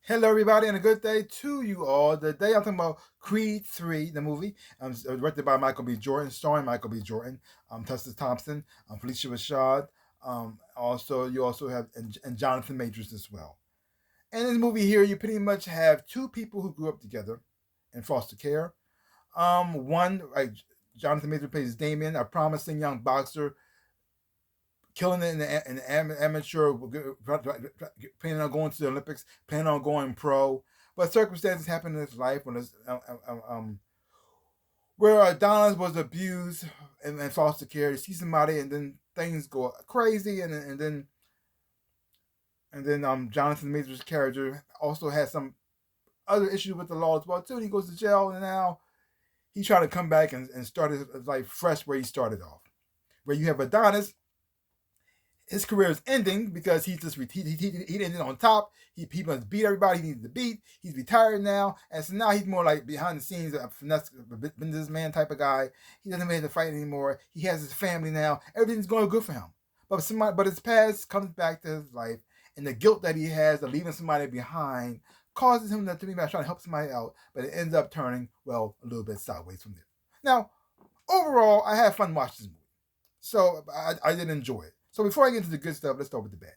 Hello, everybody, and a good day to you all. Today I'm talking about Creed 3, the movie, directed by Michael B. Jordan, starring Michael B. Jordan, Tessa Thompson, Felicia Rashad. You also have and Jonathan Majors as well. In this movie here, you pretty much have two people who grew up together in foster care. One, like Jonathan Majors plays Damien, a promising young boxer killing it in the amateur, planning on going to the Olympics, planning on going pro. But circumstances happen in his life when where Adonis was abused and foster care. He sees somebody, and then things go crazy, and then Jonathan Major's character also has some other issues with the law as well too. He goes to jail, and now he's trying to come back and start his life fresh where he started off. Where you have Adonis, his career is ending because he ended on top. He must beat everybody he needs to beat. He's retired now, and so now he's more like behind the scenes, a finesse businessman type of guy. He doesn't have to fight anymore. He has his family now. Everything's going good for him. But his past comes back to his life, and the guilt that he has of leaving somebody behind causes him to be trying to help somebody out. But it ends up turning a little bit sideways from there. Now, overall, I had fun watching this movie, so I did enjoy it. So before I get into the good stuff, let's start with the bad.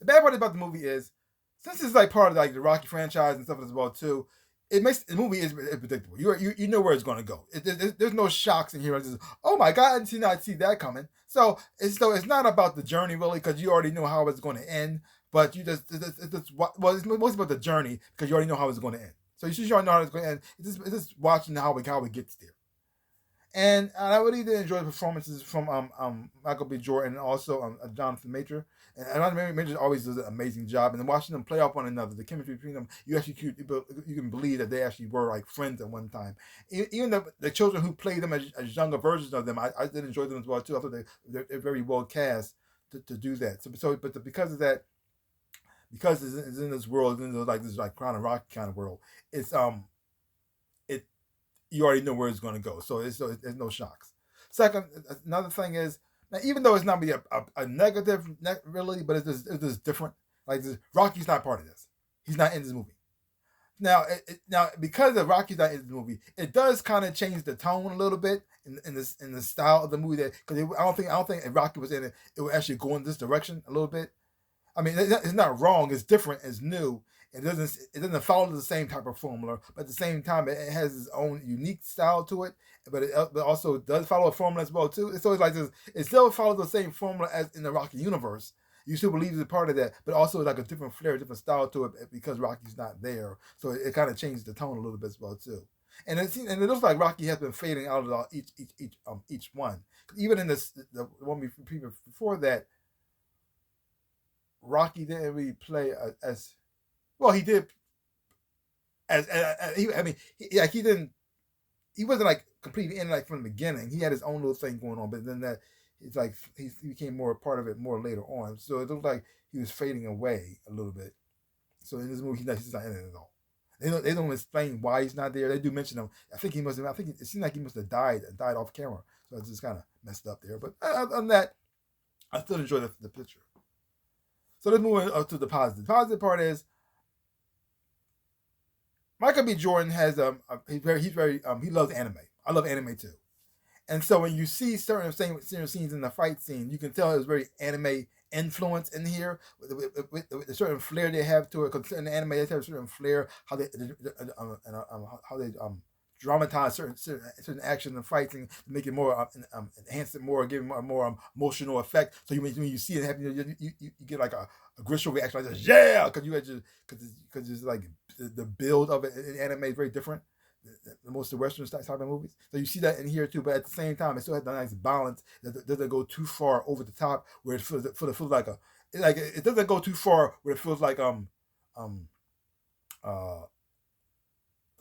The bad part about the movie is, since it's like part of like the Rocky franchise and stuff as well too, it makes the movie is predictable. You know where it's going to go. There's no shocks in here. It's just, oh my god, I did not see that coming. So it's not about the journey really, because you already know how it's going to end. But it's mostly about the journey because you already know how it's going to end. So you should already know how it's going to end. It's just watching how it gets there. And I really did enjoy the performances from Michael B. Jordan and also Jonathan Major. And Jonathan Major always does an amazing job. And watching them play off one another, the chemistry between them, you can believe that they actually were like friends at one time. Even the children who played them as younger versions of them, I did enjoy them as well too. I thought they're very well cast to do that. Because of that, because it's in this world, in this Crown and Rock kind of world, it's you already know where it's going to go. So there's no shocks. Second, another thing is, now even though it's not be a negative, really, but it's just different. Like Rocky's not part of this. He's not in this movie. Now because of Rocky's not in this movie, it does kind of change the tone a little bit in the style of the movie. Because I don't think if Rocky was in it, it would actually go in this direction a little bit. I mean, it's not wrong. It's different. It's new. It doesn't follow the same type of formula, but at the same time, it has its own unique style to it. But it also does follow a formula as well too. It's always like this. It still follows the same formula as in the Rocky universe. You still believe it's a part of that, but also like a different flair, different style to it because Rocky's not there. So it kind of changes the tone a little bit as well too. And it looks like Rocky has been fading out of each one. Even in the one before that, Rocky didn't really play as well. He did he didn't. He wasn't like completely in like from the beginning. He had his own little thing going on, but then that it's like he became more a part of it more later on. So it looked like he was fading away a little bit. So in this movie, he's not in it at all. They don't explain why he's not there. They do mention him. I think it seemed like he must have died off camera. So it's just kind of messed up there. But other than that, I still enjoy the picture. So let's move on to the positive. The positive part is Michael B. Jordan has he loves anime. I love anime too. And so when you see certain scenes in the fight scene, you can tell it's very anime influence in here with the certain flair they have to it. Because certain anime they have a certain flair how they dramatize certain action and fights and make it more enhance it more, give it more emotional effect. So when you see it happen, you get like a visceral reaction like this, yeah, because it's like the build of it in anime is very different. Most of the Western type of movies. So you see that in here too, but at the same time, it still has a nice balance that doesn't go too far over the top where it feels like it doesn't go too far where it feels like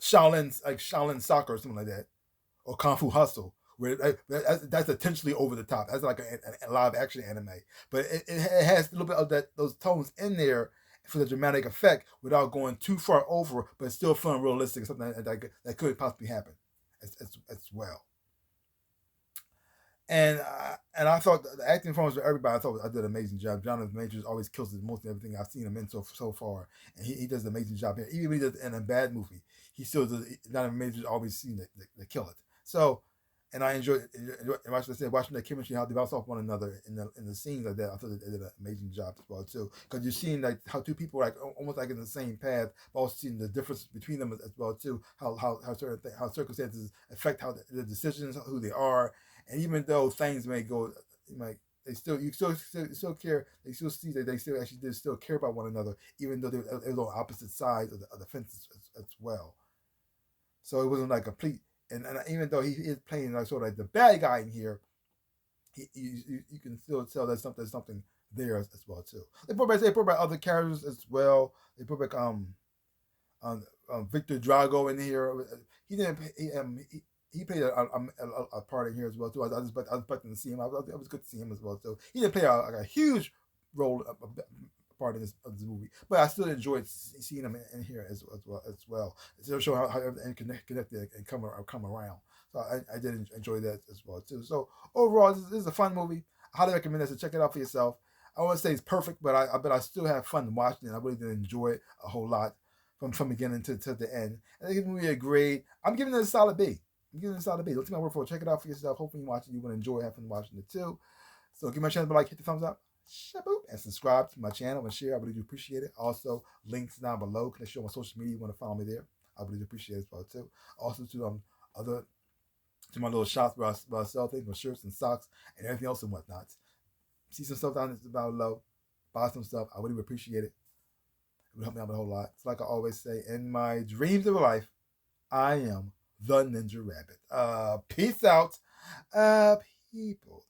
Shaolin soccer or something like that, or Kung Fu Hustle, where that's intentionally over the top. That's like a live action anime, but it has a little bit of those tones in there for the dramatic effect without going too far over, but still feeling realistic, something that could possibly happen as well. And I thought the acting performance for everybody. I thought I did an amazing job. Jonathan Majors always kills it most of everything I've seen him in so far, and he does an amazing job here. Even when he does in a bad movie, he still does. Jonathan Majors always seems to kill it. So, and I enjoyed watching the chemistry how they bounce off one another in the scenes like that. I thought they did an amazing job as well too, because you're seeing like how two people like almost like in the same path, but also seeing the difference between them as well too. How certain how circumstances affect how the decisions, who they are, and even though things may go, like they still still care. They still see that they still actually did still care about one another, even though they were on opposite sides of the fence as well. So it wasn't like complete. And even though he is playing like sort of like the bad guy in here, you can still tell there's something there as well too. They brought back other characters as well. They brought back Victor Drago in here. He didn't. He played a part in here as well too. I was expecting to see him. I was good to see him as well too. He didn't play a huge role, a part in this movie, but I still enjoyed seeing him in here as well. To show how everything connected and come around. So I did enjoy that as well too. So overall, this is a fun movie. I highly recommend it. So check it out for yourself. I won't say it's perfect, but I still have fun watching it. I really did enjoy it a whole lot from beginning to the end. And they give me a grade. I'm giving it a solid B. I'm giving it a solid B. Don't take my word for it. Check it out for yourself. Hopefully you watch it. You're going to enjoy having watching it too. So give my channel a like, hit the thumbs up, shaboop, and subscribe to my channel and share. I really do appreciate it. Also, links down below. Can I show my social media? You want to follow me there? I really do appreciate it as well too. Also to other to my little shops where I sell things, my shirts and socks and everything else and whatnot. See some stuff down below. Buy some stuff. I really would appreciate it. It would help me out a whole lot. It's like I always say, in my dreams of life, I am the Ninja Rabbit. Peace out, people.